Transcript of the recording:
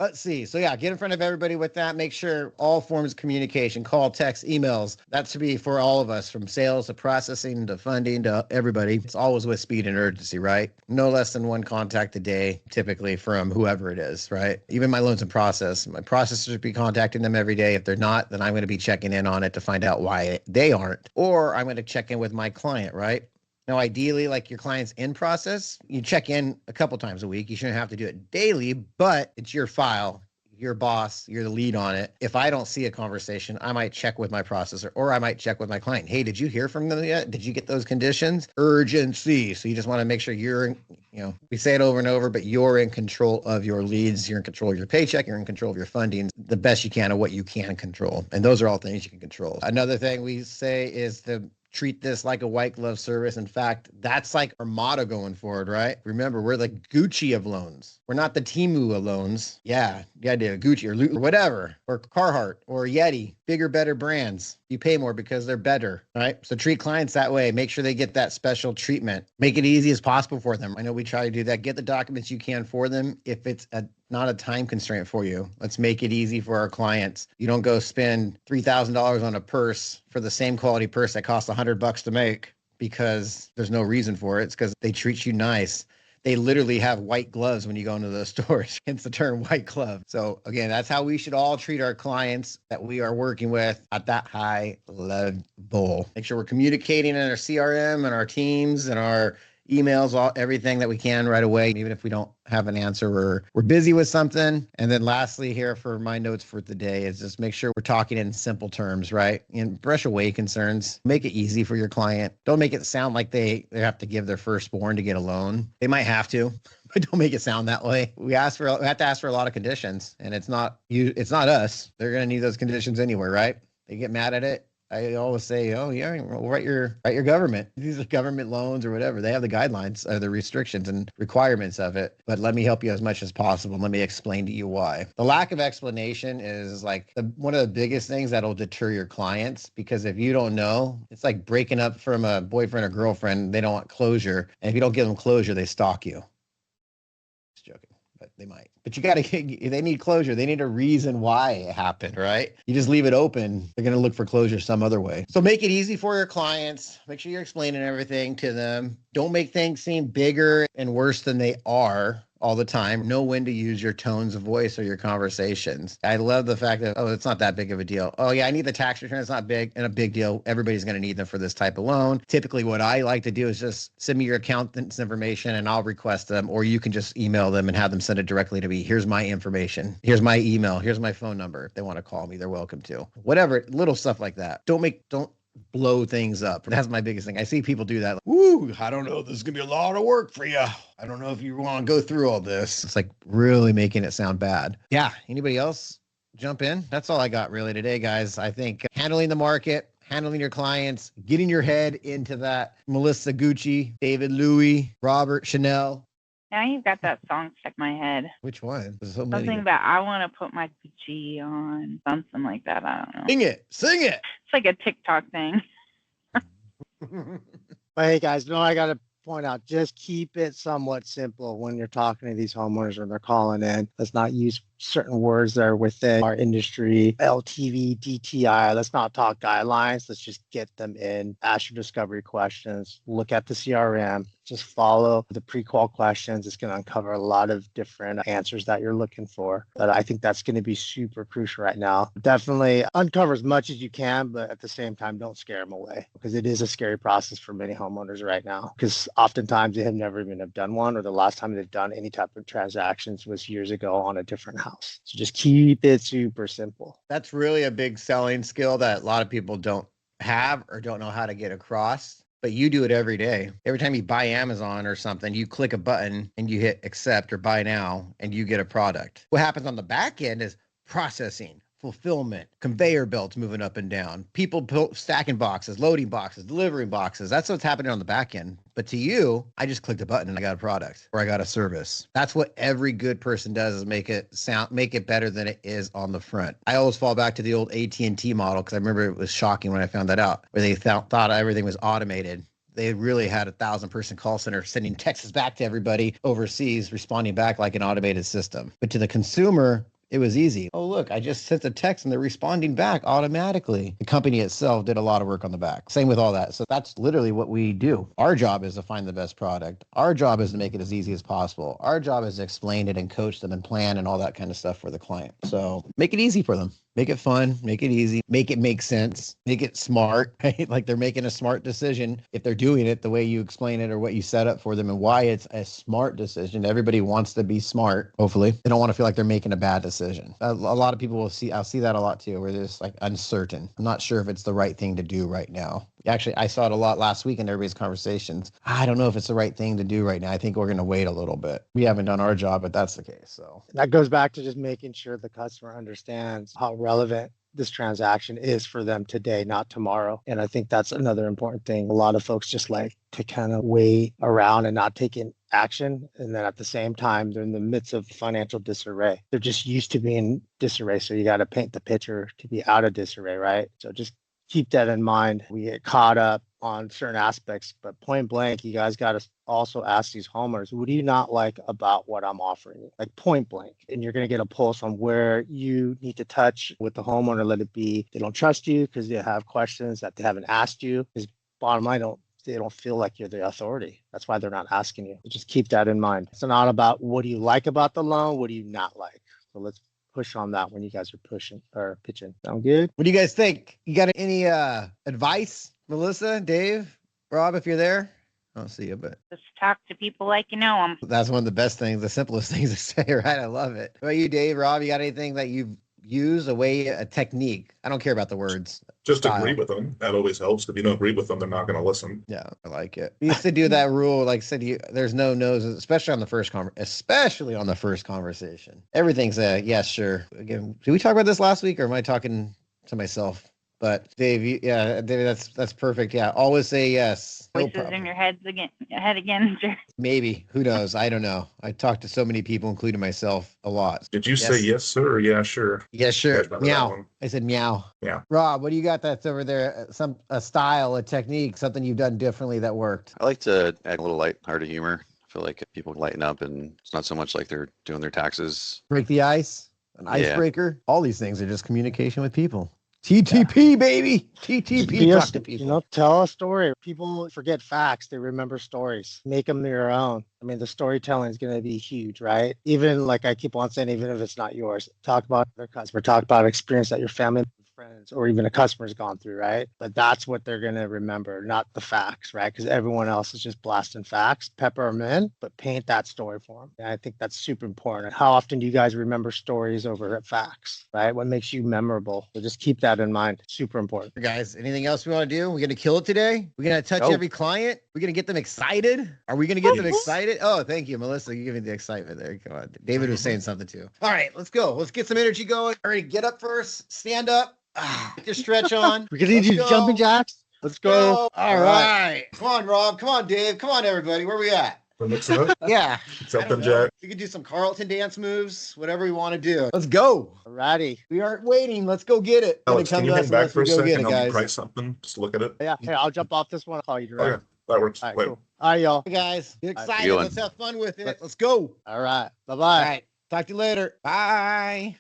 Let's see. So yeah, get in front of everybody with that. Make sure all forms of communication, call, text, emails, that should be for all of us, from sales to processing to funding to everybody. It's always with speed and urgency, right? No less than one contact a day, typically from whoever it is, right? Even my loans and process, my processors should be contacting them every day. If they're not, then I'm going to be checking in on it to find out why they aren't. Or I'm going to check in with my client, right? Now, ideally, like your client's in process, you check in a couple times a week. You shouldn't have to do it daily, but it's your file, your boss, you're the lead on it. If I don't see a conversation, I might check with my processor, or I might check with my client. Hey, did you hear from them yet? Did you get those conditions? Urgency. So you just want to make sure you're, we say it over and over, but you're in control of your leads. You're in control of your paycheck. You're in control of your funding the best you can of what you can control. And those are all things you can control. Another thing we say is the treat this like a white glove service. In fact, that's like our motto going forward, right? Remember, we're the Gucci of loans. We're not the Temu of loans. Yeah, the idea of Gucci or whatever, or Carhartt or Yeti, bigger, better brands. You pay more because they're better, right? So treat clients that way. Make sure they get that special treatment. Make it easy as possible for them. I know we try to do that. Get the documents you can for them. If it's not a time constraint for you, let's make it easy for our clients. You don't go spend $3,000 on a purse for the same quality purse that costs $100 to make because there's no reason for it. It's because they treat you nice. They literally have white gloves when you go into those stores, hence the term white glove. So again, that's how we should all treat our clients that we are working with at that high level. Make sure we're communicating in our CRM and our teams and our emails, everything that we can right away. Even if we don't have an answer, we're busy with something. And then lastly here for my notes for today is just make sure we're talking in simple terms, right? And brush away concerns. Make it easy for your client. Don't make it sound like they have to give their firstborn to get a loan. They might have to, but don't make it sound that way. We have to ask for a lot of conditions, and it's not us. They're going to need those conditions anyway, right? They get mad at it. I always say, oh yeah, well, write your government. These are government loans or whatever. They have the guidelines, the restrictions and requirements of it. But let me help you as much as possible. Let me explain to you why. The lack of explanation is like one of the biggest things that'll deter your clients, because if you don't know, it's like breaking up from a boyfriend or girlfriend. They don't want closure. And if you don't give them closure, they stalk you. Just joking. But they might. But they need closure. They need a reason why it happened, right? You just leave it open, they're going to look for closure some other way. So make it easy for your clients. Make sure you're explaining everything to them. Don't make things seem bigger and worse than they are all the time. Know when to use your tones of voice or your conversations. I love the fact that, oh, it's not that big of a deal. Oh yeah, I need the tax return. It's not big and a big deal. Everybody's going to need them for this type of loan. Typically what I like to do is just send me your accountant's information and I'll request them, or you can just email them and have them send it directly to me. Here's my information. Here's my email. Here's my phone number. If they want to call me, they're welcome to. Whatever, little stuff like that. Don't blow things up. That's my biggest thing. I see people do that. Like, woo, I don't know. This is going to be a lot of work for you. I don't know if you want to go through all this. It's like really making it sound bad. Yeah. Anybody else jump in? That's all I got really today, guys. I think handling the market, handling your clients, getting your head into that Melissa Gucci, David Louis, Robert Chanel. Now you've got that song stuck in my head. Which one? There's so many. Something about I want to put my Gucci on. Something like that. I don't know. Sing it. It's like a TikTok thing. But hey, guys, no, I got to point out, just keep it somewhat simple when you're talking to these homeowners when they're calling in. Let's not use certain words that are within our industry, LTV, DTI. Let's not talk guidelines. Let's just get them in, ask your discovery questions, look at the CRM, just follow the pre-qual questions. It's going to uncover a lot of different answers that you're looking for. But I think that's going to be super crucial right now. Definitely uncover as much as you can, but at the same time, don't scare them away, because it is a scary process for many homeowners right now, because oftentimes they have never even have done one, or the last time they've done any type of transactions was years ago on a different house. So just keep it super simple. That's really a big selling skill that a lot of people don't have or don't know how to get across. But you do it every day. Every time you buy Amazon or something, you click a button and you hit accept or buy now and you get a product. What happens on the back end is processing, fulfillment, conveyor belts moving up and down, people stacking boxes, loading boxes, delivering boxes. That's what's happening on the back end. But to you, I just clicked a button and I got a product or I got a service. That's what every good person does, is make it better than it is on the front. I always fall back to the old AT&T model, because I remember it was shocking when I found that out, where they thought everything was automated. they really had 1,000-person call center sending texts back to everybody overseas, responding back like an automated system. But to the consumer, it was easy. Oh, look, I just sent a text and they're responding back automatically. The company itself did a lot of work on the back. Same with all that. So that's literally what we do. Our job is to find the best product. Our job is to make it as easy as possible. Our job is to explain it and coach them and plan and all that kind of stuff for the client. So make it easy for them. Make it fun, make it easy, make it make sense, make it smart, right? Like they're making a smart decision if they're doing it the way you explain it or what you set up for them and why it's a smart decision. Everybody wants to be smart, hopefully. They don't want to feel like they're making a bad decision. A lot of people I'll see that a lot too, where they're just like uncertain. I'm not sure if it's the right thing to do right now. Actually, I saw it a lot last week in everybody's conversations. I don't know if it's the right thing to do right now. I think we're going to wait a little bit. We haven't done our job, but that's the case. So that goes back to just making sure the customer understands how relevant this transaction is for them today, not tomorrow. And I think that's another important thing. A lot of folks just like to kind of wait around and not take in action. And then at the same time, they're in the midst of financial disarray. They're just used to being disarray. So you got to paint the picture to be out of disarray, right? So just keep that in mind. We get caught up on certain aspects, but point blank, you guys got to also ask these homeowners, what do you not like about what I'm offering you? Like point blank. And you're going to get a pulse on where you need to touch with the homeowner. Let it be they don't trust you because they have questions that they haven't asked you. Because bottom line, they don't feel like you're the authority. That's why they're not asking you. So just keep that in mind. It's not about what do you like about the loan, what do you not like. So let's push on that when you guys are pushing or pitching. Sound good? what do you guys think? You got any advice? Melissa, Dave, Rob, if you're there? I don't see you, but Just talk to people like you know them. that's one of the best things, the simplest things to say, right? I love it. What about you, Dave, Rob? You got anything that you've used, a technique? I don't care about the words. Just Style. agree with them. That always helps. If you don't agree with them, they're not going to listen. Yeah, I like it. We used to do that rule, like I said, there's no no's, especially on the first conversation. Everything's a yes, sure. Again, did we talk about this last week, or am I talking to myself? But Dave, Dave, that's perfect. Yeah, always say yes. No Voices problem. in your head again. Sure. Maybe. Who knows? I don't know. I talked to so many people, including myself, a lot. Did you say yes, sir, or yeah, sure? Yeah, sure. Guys remember that Meow. one? I said meow. Yeah. Rob, what do you got that's over there? A style, a technique, something you've done differently that worked? I like to add a little light-hearted humor. I feel like people lighten up and it's not so much like they're doing their taxes. Break the ice, an Yeah. icebreaker. All these things are just communication with people. TTP, baby. TTP. Talk to people. Tell a story. People forget facts. They remember stories. Make them your own. I mean, the storytelling is going to be huge, right? Even like I keep on saying, even if it's not yours, talk about their customer, talk about experience that your family friends or even a customer's gone through, right? But that's what they're going to remember, not the facts, right? Because everyone else is just blasting facts, pepper them in, but paint that story for them. And I think that's super important. How often do you guys remember stories over facts, right? What makes you memorable? So just keep that in mind. Super important. Guys, anything else we want to do? We're going to kill it today? We're going to touch Nope. every client? We're going to get them excited? Are we going to get them excited? Oh, thank you, Melissa. You give me the excitement there. Come on. David was saying something too. All right, let's go. Let's get some energy going. All right, get up first. Stand up. Get your stretch on. We're going to need Let's you jumping go. jacks. Let's go. All right. Come on, Rob. Come on, Dave. Come on, everybody. Where we at? We'll mix it up. Yeah. Jumping jack. We can do some Carlton dance moves, whatever we want to do. Let's go. Alrighty. We aren't waiting. Let's go get it. Alex, can you hang back for a Go get second? it, I'll guys. price something. Just look at it. Yeah. Hey, I'll jump off this one. I'll call you direct. Okay, that works. All right, Wait. cool. All right, y'all. Hey, guys. Get All right, excited. good one. Let's have fun with it. Let's go. All right. Bye-bye. All right. Talk to you later. Bye.